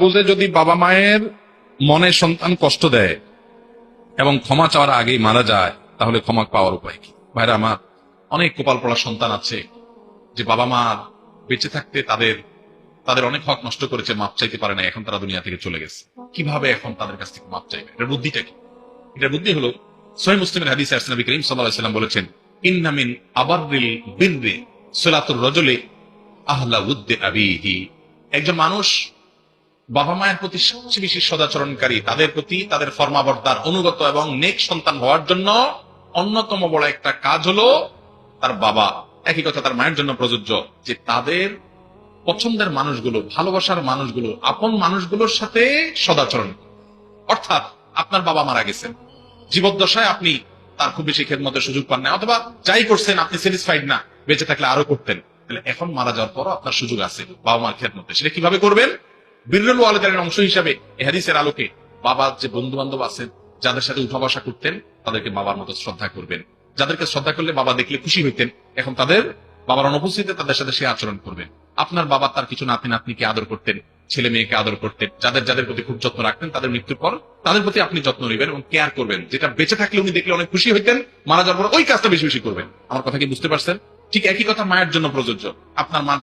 বুঝে যদি বাবা মায়ের মনে সন্তান কষ্ট দেয় এবং ক্ষমা চাওয়ার আগেই মারা যায়, তাহলে ক্ষমা পাওয়ার উপায় কি? ভাইরা আমার, অনেক কপাল পড়া সন্তান আছে যে বাবা মা বেঁচে থাকতে তাদের তাদের অনেক হক নষ্ট করেছে, মাপ চাইতে পারে না, এখন তারা দুনিয়া থেকে চলে গেছে। কিভাবে এখন তাদের কাছ থেকে মাপ চাইবে? এটার বুদ্ধিটা কি? এটার বুদ্ধি হলো, সহিহ মুসলিমের হাদিসে আসছে, নবী করিম সাল্লাল্লাহু আলাইহি ওয়াসাল্লাম বলেছেন, ইন্না মিন আবাররিল বিররি সিলাতুর রাজুলি আহলা উদ্দি আবিহি। একজন মানুষ বাবা মায়ের প্রতি সবচেয়ে বেশি সদাচরণকারী, তাদের প্রতি তাদের ফরমাবর্তার অনুগত এবং নেক সন্তান হওয়ার জন্য অন্যতম বড় একটা কাজ হলো তার বাবা, একই কথা তার মায়ের জন্য প্রযোজ্য, যে তাদের পছন্দের মানুষগুলো, ভালোবাসার মানুষগুলো, আপন মানুষগুলোর সাথে সদাচরণ। অর্থাৎ আপনার বাবা মারা গেছেন, জীবদ্দশায় আপনি তার খুব বেশি খেদমতের সুযোগ পান না, অথবা যাই করছেন আপনি স্যাটিসফাইড না, বেঁচে থাকলে আরো করতেন, তাহলে এখন মারা যাওয়ার পরও আপনার সুযোগ আছে বাবা মার খেদমতে। সেটা কিভাবে করবেন? বিররুল ওয়ালিদাইনের অংশ হিসাবে এই হাদিসের আলোকে বাবার যে বন্ধু বান্ধব আছেন, যাদের সাথে উঠা বসা করতেন, তাদেরকে বাবার মতো শ্রদ্ধা করবেন। যাদেরকে শ্রদ্ধা করলে বাবা দেখলে খুশি হইতেন, এখন তাদের বাবার অনুপস্থিতিতে তাদের সাথে সে আচরণ করবেন। আপনার বাবা তার কিছু নাতি নাতনিকে আদর করতেন, ছেলে মেয়েকে আদর করতেন, যাদের যাদের প্রতি খুব যত্ন রাখতেন, তাদের মৃত্যুর পর তাদের প্রতি আপনি যত্ন নেবেন এবং কেয়ার করবেন। যেটা বেঁচে থাকলে উনি দেখলে অনেক খুশি হইতেন, মারা যাওয়ার পর ওই কাজটা বেশি বেশি করবেন। আমার কথা কি বুঝতে পারছেন? ঠিক একই কথা মায়ের জন্য প্রযোজ্য। আপনার মা